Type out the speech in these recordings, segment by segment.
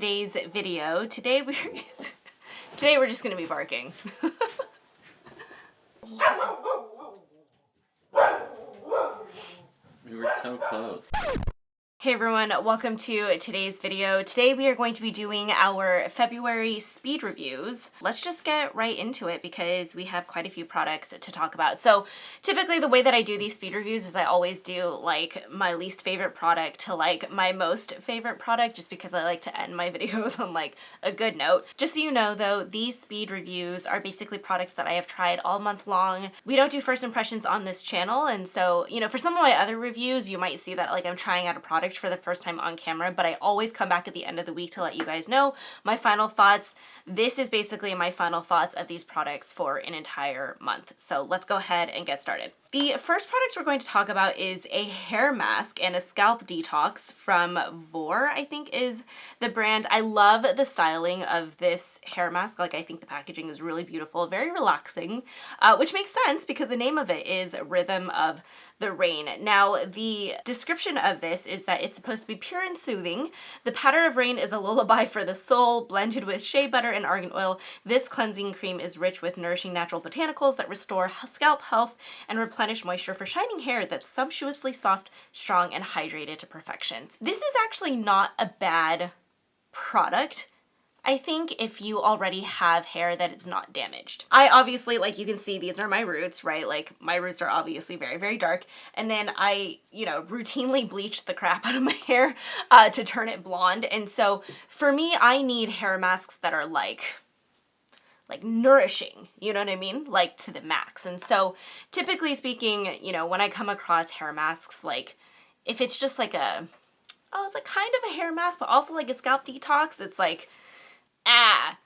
Today's video. Today we're just gonna be barking. We were so close. Hey everyone, welcome to today's video. Today we are going to be doing our February speed reviews. Let's just get right into it because we have quite a few products to talk about. So typically the way that I do these speed reviews is I always do like my least favorite product to like my most favorite product, just because I like to end my videos on like a good note. Just so you know though, these speed reviews are basically products that I have tried all month long. We don't do first impressions on this channel, and so, you know, for some of my other reviews, you might see that like I'm trying out a product for the first time on camera, but I always come back at the end of the week to let you guys know my final thoughts. This is basically my final thoughts of these products for an entire month. So let's go ahead and get started. The first product we're going to talk about is a hair mask and a scalp detox from Phoria, I think is the brand. I love the styling of this hair mask. Like, I think the packaging is really beautiful, very relaxing, which makes sense because the name of it is Rhythm of the Rain. Now, the description of this is that it's supposed to be pure and soothing. The patter of rain is a lullaby for the soul, blended with shea butter and argan oil. This cleansing cream is rich with nourishing natural botanicals that restore scalp health and replenish moisture for shining hair that's sumptuously soft, strong, and hydrated to perfection. This is actually not a bad product. I think if you already have hair that is not damaged. I obviously, like you can see, these are my roots, right? Like my roots are obviously very, very dark. And then I, you know, routinely bleach the crap out of my hair to turn it blonde. And so for me, I need hair masks that are like nourishing, you know what I mean? Like to the max. And so typically speaking, you know, when I come across hair masks, like if it's just like oh, it's like kind of a hair mask, but also like a scalp detox, it's like,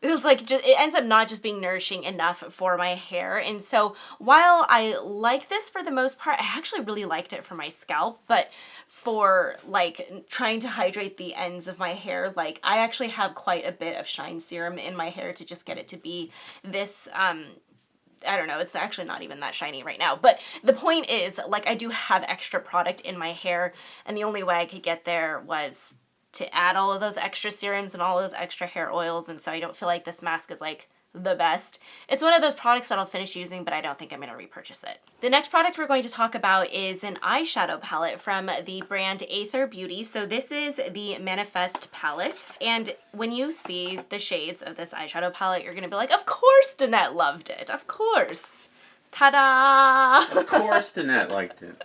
it's like just, it ends up not just being nourishing enough for my hair. And so while I like this for the most part, I actually really liked it for my scalp, but for like trying to hydrate the ends of my hair, like I actually have quite a bit of shine serum in my hair to just get it to be this, I don't know, it's actually not even that shiny right now. But the point is, like, I do have extra product in my hair, and the only way I could get there was to add all of those extra serums and all those extra hair oils, and so I don't feel like this mask is like the best. It's one of those products that I'll finish using, but I don't think I'm going to repurchase it. The next product we're going to talk about is an eyeshadow palette from the brand Aether Beauty. So this is the Manifest palette, and when you see the shades of this eyeshadow palette, you're going to be like, of course Danette loved it, of course. Ta-da! Of course Danette liked it.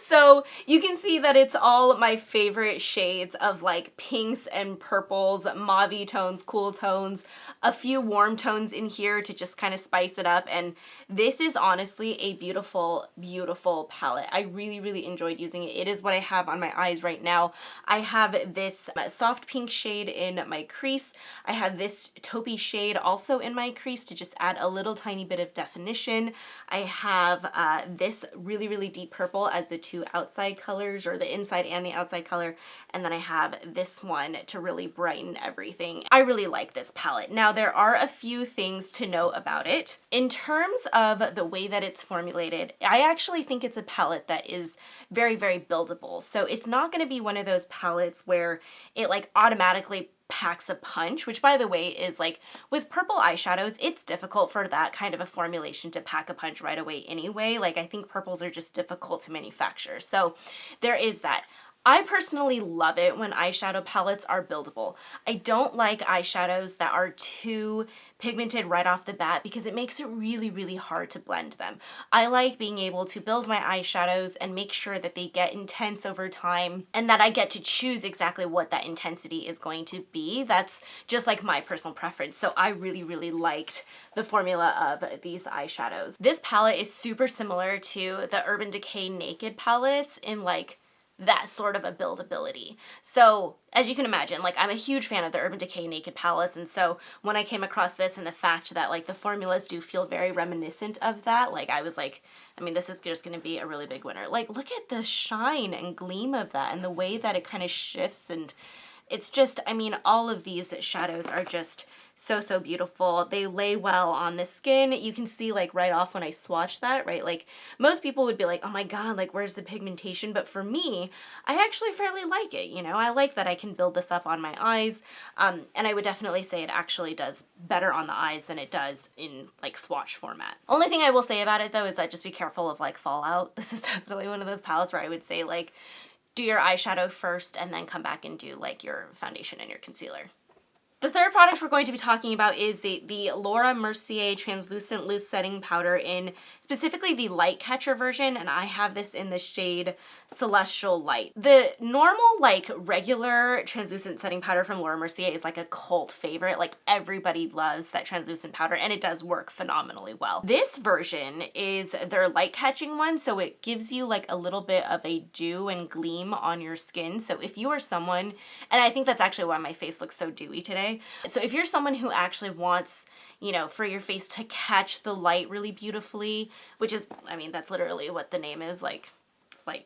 So you can see that it's all my favorite shades of like pinks and purples, mauve tones, cool tones, a few warm tones in here to just kind of spice it up. And this is honestly a beautiful, beautiful palette. I really, really enjoyed using it. It is what I have on my eyes right now. I have this soft pink shade in my crease. I have this taupey shade also in my crease to just add a little tiny bit of definition. I have this really, really deep purple as the two outside colors, or the inside and the outside color, and then I have this one to really brighten everything. I really like this palette. Now, there are a few things to know about it. In terms of the way that it's formulated, I actually think it's a palette that is very, very buildable. So it's not going to be one of those palettes where it like automatically packs a punch, which by the way is like with purple eyeshadows, it's difficult for that kind of a formulation to pack a punch right away anyway. Like I think purples are just difficult to manufacture. So there is that. I personally love it when eyeshadow palettes are buildable. I don't like eyeshadows that are too pigmented right off the bat because it makes it really, really hard to blend them. I like being able to build my eyeshadows and make sure that they get intense over time and that I get to choose exactly what that intensity is going to be. That's just like my personal preference. So I really, really liked the formula of these eyeshadows. This palette is super similar to the Urban Decay Naked palettes in like that sort of a buildability. So as you can imagine, like I'm a huge fan of the Urban Decay Naked palettes, and so when I came across this and the fact that like the formulas do feel very reminiscent of that, like I was like, I mean, this is just going to be a really big winner. Like look at the shine and gleam of that and the way that it kind of shifts, and it's just, I mean, all of these shadows are just so beautiful. They lay well on the skin. You can see like right off when I swatch that, right? Like most people would be like, oh my God, like where's the pigmentation? But for me, I actually fairly like it. You know, I like that I can build this up on my eyes. And I would definitely say it actually does better on the eyes than it does in like swatch format. Only thing I will say about it though is that just be careful of like fallout. This is definitely one of those palettes where I would say like do your eyeshadow first and then come back and do like your foundation and your concealer. The third product we're going to be talking about is the Laura Mercier Translucent Loose Setting Powder in specifically the Light Catcher version, and I have this in the shade Celestial Light. The normal, like, regular translucent setting powder from Laura Mercier is like a cult favorite. Like, everybody loves that translucent powder, and it does work phenomenally well. This version is their light catching one, so it gives you like a little bit of a dew and gleam on your skin. So if you are someone, and I think that's actually why my face looks so dewy today, so if you're someone who actually wants, you know, for your face to catch the light really beautifully, which is, I mean, that's literally what the name is, like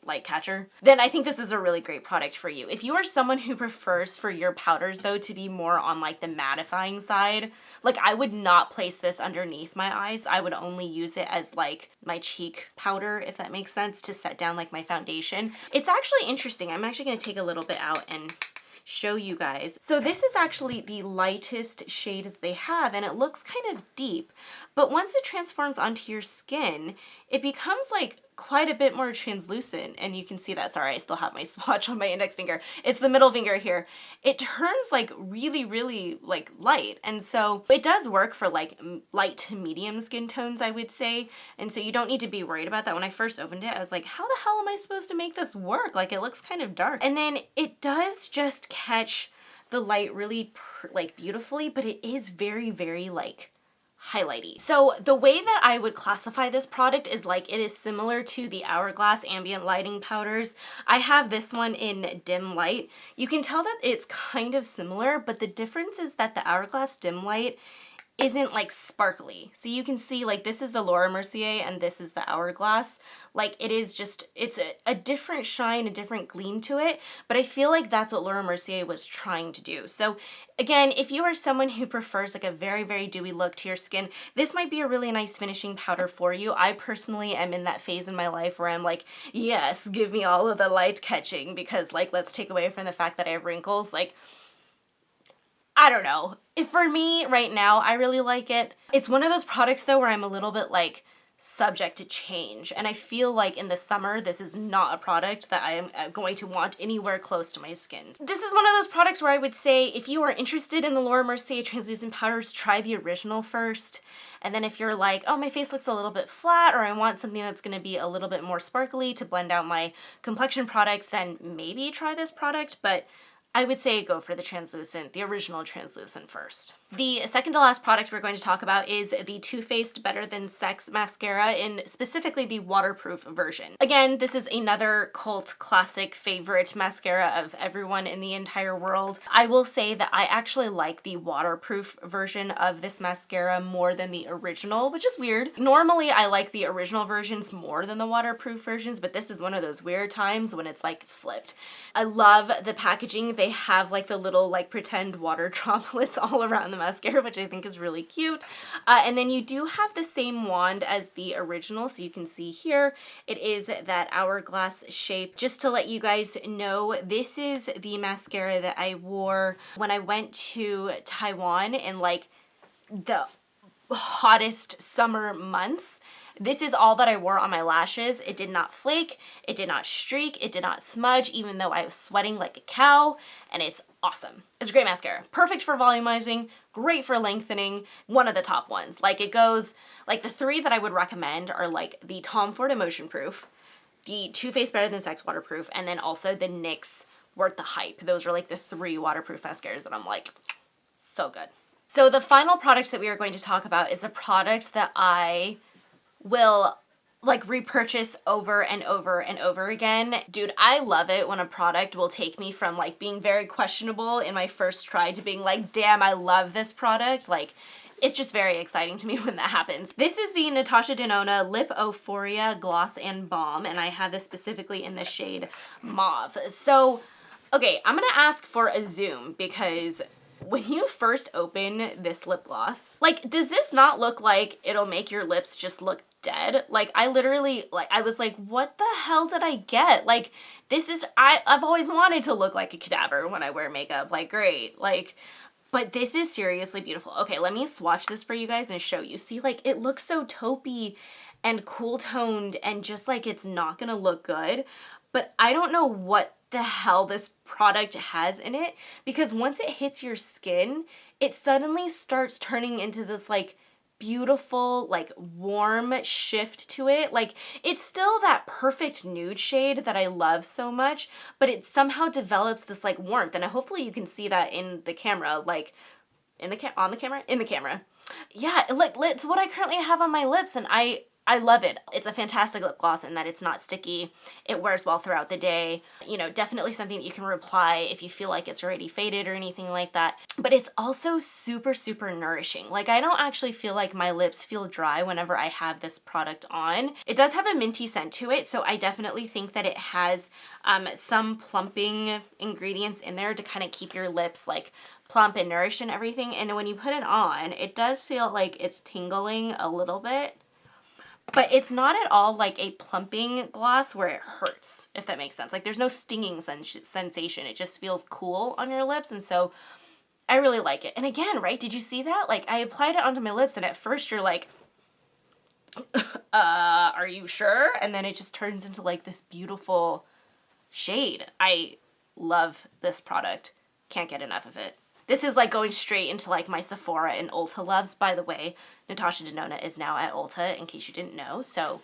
light catcher, then I think this is a really great product for you. If you are someone who prefers for your powders though to be more on like the mattifying side, like I would not place this underneath my eyes. I would only use it as like my cheek powder, if that makes sense, to set down like my foundation. It's actually interesting. I'm actually going to take a little bit out and show you guys. So this is actually the lightest shade that they have, and it looks kind of deep, but once it transforms onto your skin, it becomes like quite a bit more translucent, and you can see that. Sorry, I still have my swatch on my index finger. It's the middle finger here. It turns like really like light, and so it does work for like light to medium skin tones, I would say, and so you don't need to be worried about that. When I first opened it, I was like, how the hell am I supposed to make this work? Like, it looks kind of dark. And then it does just catch the light really like beautifully, but it is very like highlighty. So the way that I would classify this product is like it is similar to the Hourglass ambient lighting powders. I have this one in dim light. You can tell that it's kind of similar, but the difference is that the Hourglass dim light isn't like sparkly. So you can see like this is the Laura Mercier and this is the Hourglass. Like it is just, it's a different shine, a different gleam to it, but I feel like that's what Laura Mercier was trying to do. So again, if you are someone who prefers like a very dewy look to your skin, this might be a really nice finishing powder for you. I personally am in that phase in my life where I'm like, yes, give me all of the light catching, because like, let's take away from the fact that I have wrinkles. Like, I don't know. If for me right now, I really like it. It's one of those products though where I'm a little bit like subject to change, and I feel like in the summer this is not a product that I am going to want anywhere close to my skin. This is one of those products where I would say if you are interested in the Laura Mercier translucent powders, try the original first, and then if you're like, oh, my face looks a little bit flat, or I want something that's going to be a little bit more sparkly to blend out my complexion products, then maybe try this product, but I would say go for the translucent, the original translucent first. The second to last product we're going to talk about is the Too Faced Better Than Sex Mascara in specifically the waterproof version. Again, this is another cult classic favorite mascara of everyone in the entire world. I will say that I actually like the waterproof version of this mascara more than the original, which is weird. Normally I like the original versions more than the waterproof versions, but this is one of those weird times when it's like flipped. I love the packaging. They have like the little like pretend water droplets all around the mascara, which I think is really cute. And then you do have the same wand as the original, so you can see here it is that hourglass shape. Just to let you guys know, this is the mascara that I wore when I went to Taiwan in like the hottest summer months. This is all that I wore on my lashes. It did not flake, it did not streak, it did not smudge, even though I was sweating like a cow, and it's awesome. It's a great mascara. Perfect for volumizing, great for lengthening, one of the top ones. Like it goes, like the three that I would recommend are like the Tom Ford Emotion Proof, the Too Faced Better Than Sex Waterproof, and then also the NYX Worth the Hype. Those are like the three waterproof mascaras that I'm like, so good. So the final product that we are going to talk about is a product that I will like repurchase over and over and over again. Dude, I love it when a product will take me from like being very questionable in my first try to being like, damn, I love this product. Like, it's just very exciting to me when that happens. This is the NATASHA DENONA Lip Phoria Gloss and Balm, and I have this specifically in the shade Mauve. So, okay, I'm gonna ask for a zoom because when you first open this lip gloss, like, does this not look like it'll make your lips just look dead? Like, I literally, like, I was like, what the hell did I get? Like, this is, I've always wanted to look like a cadaver when I wear makeup. Like, great. Like, but this is seriously beautiful. Okay, let me swatch this for you guys and show you. See, like, it looks so taupey and cool toned and just like it's not gonna look good. But I don't know what the hell this product has in it, because once it hits your skin, it suddenly starts turning into this like beautiful, like warm shift to it. Like, it's still that perfect nude shade that I love so much, but it somehow develops this like warmth, and hopefully you can see that in the camera, like in the camera. Yeah, like it's what I currently have on my lips, and I love it. It's a fantastic lip gloss in that it's not sticky. It wears well throughout the day. You know, definitely something that you can reapply if you feel like it's already faded or anything like that. But it's also super, super nourishing. Like, I don't actually feel like my lips feel dry whenever I have this product on. It does have a minty scent to it, so I definitely think that it has some plumping ingredients in there to kind of keep your lips like plump and nourished and everything. And when you put it on, it does feel like it's tingling a little bit. But it's not at all like a plumping gloss where it hurts, if that makes sense. Like, there's no stinging sensation. It just feels cool on your lips, and so I really like it. And again, right, did you see that? Like, I applied it onto my lips, and at first you're like, are you sure? And then it just turns into like this beautiful shade. I love this product. Can't get enough of it. This is like going straight into like my Sephora and Ulta loves. By the way, NATASHA DENONA is now at Ulta, in case you didn't know, so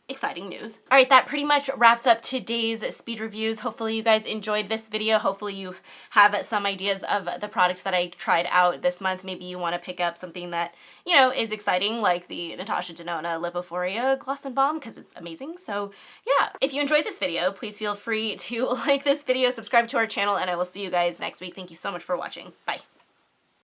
exciting news. All right, that pretty much wraps up today's speed reviews. Hopefully you guys enjoyed this video. Hopefully you have some ideas of the products that I tried out this month. Maybe you want to pick up something that, you know, is exciting, like the NATASHA DENONA Phoria Gloss and Balm, because it's amazing. So yeah, if you enjoyed this video, please feel free to like this video, subscribe to our channel, and I will see you guys next week. Thank you so much for watching. Bye.